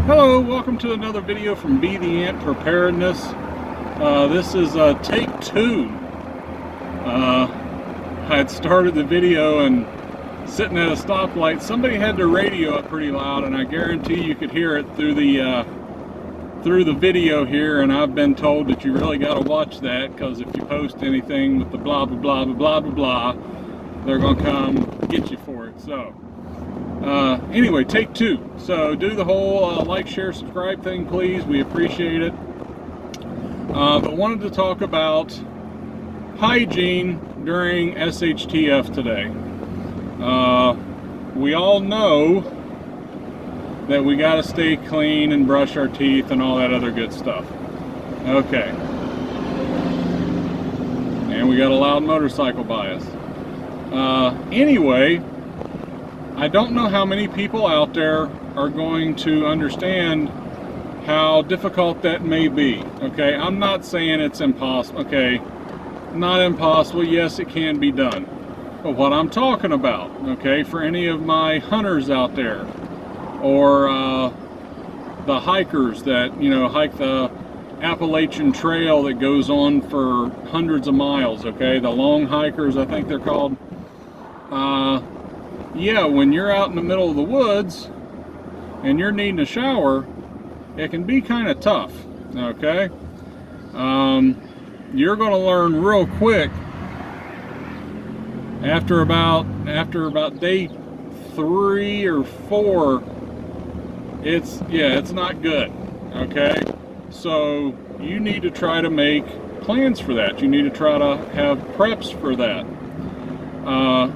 Hello, welcome to another video from Be the Ant Preparedness. This is take 2. I had started the video and sitting at a stoplight, somebody had their radio up pretty loud, and I guarantee you could hear it through the video here. And I've been told that you really got to watch that, because if you post anything with the blah blah blah blah blah blah, they're gonna come get you for it. So anyway, take 2. So do the whole like, share, subscribe thing, please. We appreciate it. But wanted to talk about hygiene during Shtf today. We all know that we got to stay clean and brush our teeth and all that other good stuff. Okay. And we got a loud motorcycle by us. Anyway, I don't know how many people out there are going to understand how difficult that may be. Okay, I'm not saying it's impossible. Okay, not impossible. Yes, it can be done. But what I'm talking about, okay, for any of my hunters out there, or the hikers that, you know, hike the Appalachian Trail that goes on for hundreds of miles, okay, the long hikers, I think they're called. Yeah, when you're out in the middle of the woods and you're needing a shower, it can be kind of tough, okay? You're going to learn real quick after about day 3 or 4. It's not good, okay? So you need to try to make plans for that. You need to try to have preps for that.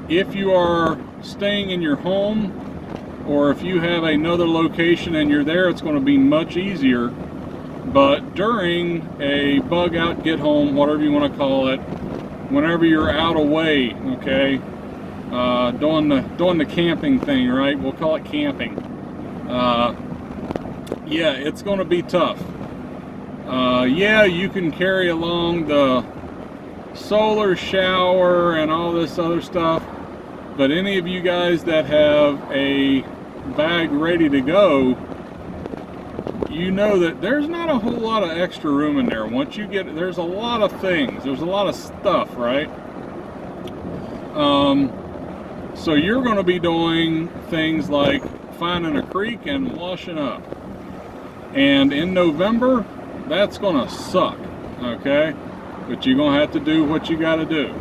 If you are staying in your home, or if you have another location and you're there, it's going to be much easier. But during a bug out, get home, whatever you want to call it, whenever you're out away, okay, doing the camping thing, right? We'll call it camping. Yeah, it's going to be tough. Yeah, you can carry along the solar shower and all this other stuff, but any of you guys that have a bag ready to go, you know that there's not a whole lot of extra room in there. Once you get, there's a lot of things, there's a lot of stuff, right? So you're going to be doing things like finding a creek and washing up, and in November that's going to suck, okay? But you're going to have to do what you got to do.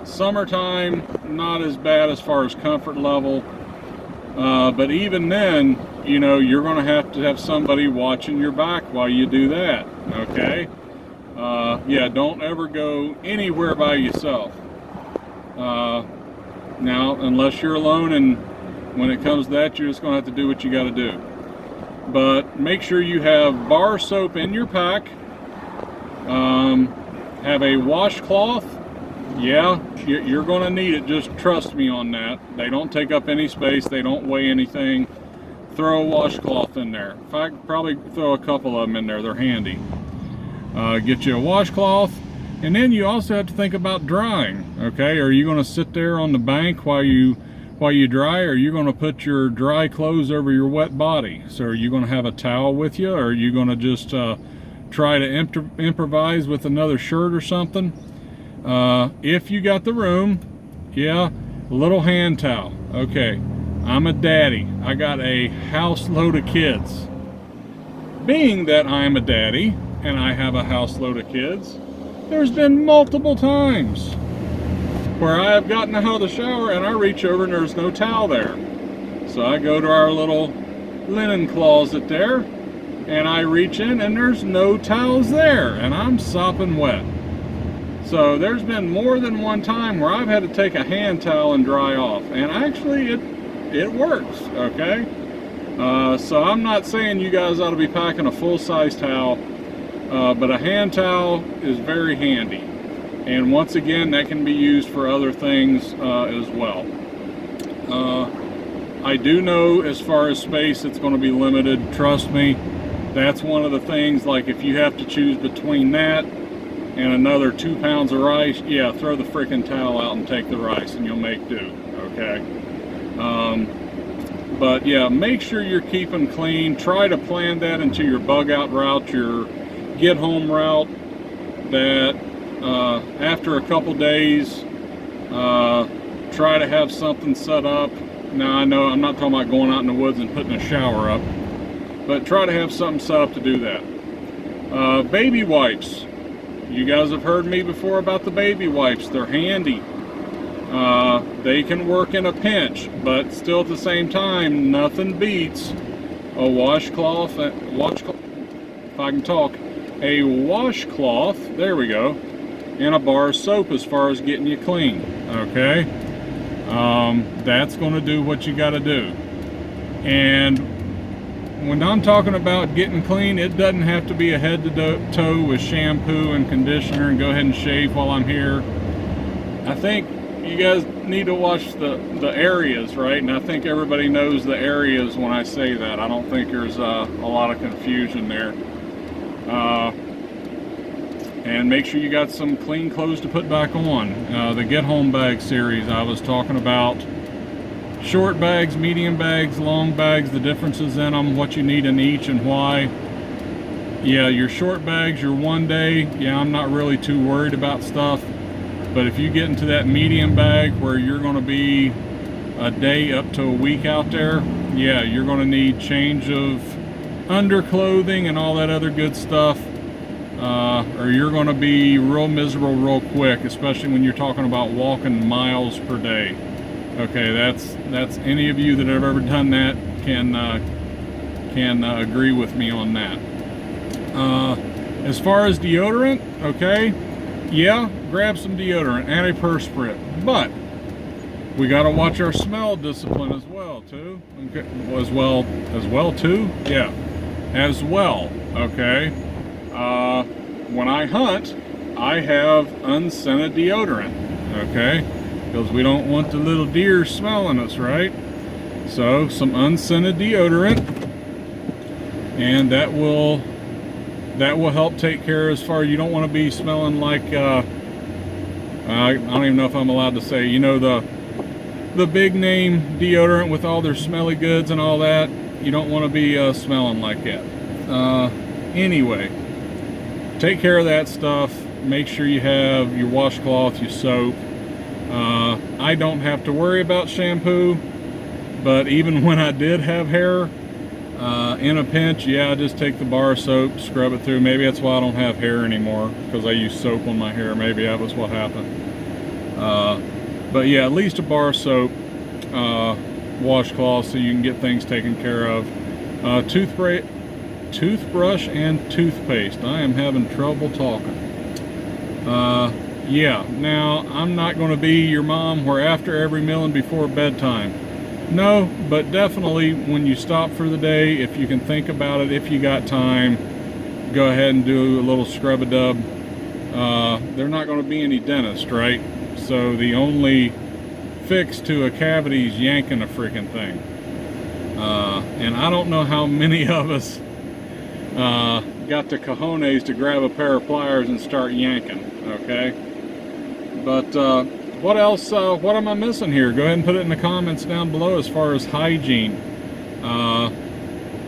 Summertime, not as bad as far as comfort level. But even then, you know, you're going to have somebody watching your back while you do that, okay? Yeah, don't ever go anywhere by yourself. Now, unless you're alone, and when it comes to that, you're just going to have to do what you got to do. But make sure you have bar soap in your pack. Have a washcloth. Yeah, you're going to need it. Just trust me on that. They don't take up any space. They don't weigh anything. Throw a washcloth in there. In fact, probably throw a couple of them in there. They're handy. Get you a washcloth. And then you also have to think about drying. Okay, are you going to sit there on the bank while you dry, or are you going to put your dry clothes over your wet body? So are you going to have a towel with you, or are you going to just try to improvise with another shirt or something? If you got the room, yeah, a little hand towel. Okay, I'm a daddy. I got a house load of kids. Being that I'm a daddy and I have a house load of kids, there's been multiple times where I have gotten out of the shower and I reach over and there's no towel there. So I go to our little linen closet there and I reach in and there's no towels there, and I'm sopping wet. So there's been more than one time where I've had to take a hand towel and dry off, and actually it works, okay? So I'm not saying you guys ought to be packing a full-size towel, but a hand towel is very handy. And once again, that can be used for other things as well. I do know as far as space, it's going to be limited. Trust me, that's one of the things. Like if you have to choose between that and another 2 pounds of rice, yeah, throw the freaking towel out and take the rice and you'll make do, okay? But yeah, make sure you're keeping clean. Try to plan that into your bug out route, your get home route, that after a couple days, try to have something set up. Now I know I'm not talking about going out in the woods and putting a shower up, but try to have something set up to do that. Baby wipes. You guys have heard me before about the baby wipes. They're handy. They can work in a pinch, but still at the same time, nothing beats a washcloth, if I can talk, a washcloth, there we go, and a bar of soap as far as getting you clean, okay? That's going to do what you got to do. And when I'm talking about getting clean, it doesn't have to be a head to toe with shampoo and conditioner and go ahead and shave while I'm here. I think you guys need to watch the areas, right? And I think everybody knows the areas when I say that. I don't think there's a lot of confusion there. And make sure you got some clean clothes to put back on. The Get Home Bag series, I was talking about short bags, medium bags, long bags, the differences in them, what you need in each and why. Yeah, your short bags, your 1 day, yeah, I'm not really too worried about stuff. But if you get into that medium bag where you're going to be a day up to a week out there, yeah, you're going to need change of underclothing and all that other good stuff, or you're going to be real miserable real quick, especially when you're talking about walking miles per day. Okay, that's any of you that have ever done that can agree with me on that. As far as deodorant, okay, yeah, grab some deodorant, antiperspirant, but we got to watch our smell discipline as well too. Okay, as well too, yeah, as well. Okay, when I hunt, I have unscented deodorant. Okay, because we don't want the little deer smelling us, right? So some unscented deodorant, and that will help take care as far, you don't want to be smelling like I don't even know if I'm allowed to say, you know, the big name deodorant with all their smelly goods and all that. You don't want to be smelling like that. Anyway, take care of that stuff. Make sure you have your washcloth, your soap. I don't have to worry about shampoo, but even when I did have hair, in a pinch, yeah, I just take the bar of soap, scrub it through. Maybe that's why I don't have hair anymore, because I use soap on my hair. Maybe that was what happened. But yeah, at least a bar of soap, washcloth, so you can get things taken care of. Toothbrush and toothpaste. I am having trouble talking. Yeah, now I'm not going to be your mom where after every meal and before bedtime. No, but definitely when you stop for the day, if you can think about it, if you got time, go ahead and do a little scrub-a-dub. They're not going to be any dentist, right? So the only fix to a cavity is yanking a freaking thing. And I don't know how many of us got the cojones to grab a pair of pliers and start yanking, okay? But what else, what am I missing here? Go ahead and put it in the comments down below as far as hygiene.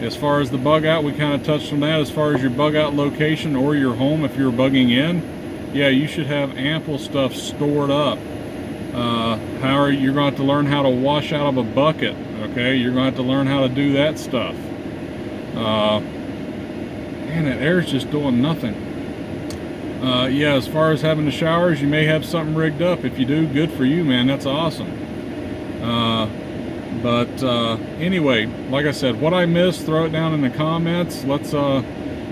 As far as the bug out, we kind of touched on that. As far as your bug out location or your home, if you're bugging in, yeah, you should have ample stuff stored up. You're going to have to learn how to wash out of a bucket, okay? You're going to have to learn how to do that stuff. Man, that air's just doing nothing. Yeah, as far as having the showers, you may have something rigged up. If you do, good for you, man. That's awesome. Anyway, like I said, what I missed, throw it down in the comments. Let's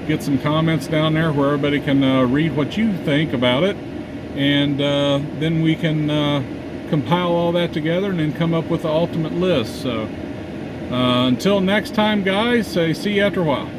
get some comments down there where everybody can read what you think about it. And then we can compile all that together and then come up with the ultimate list. So until next time, guys, say see you after a while.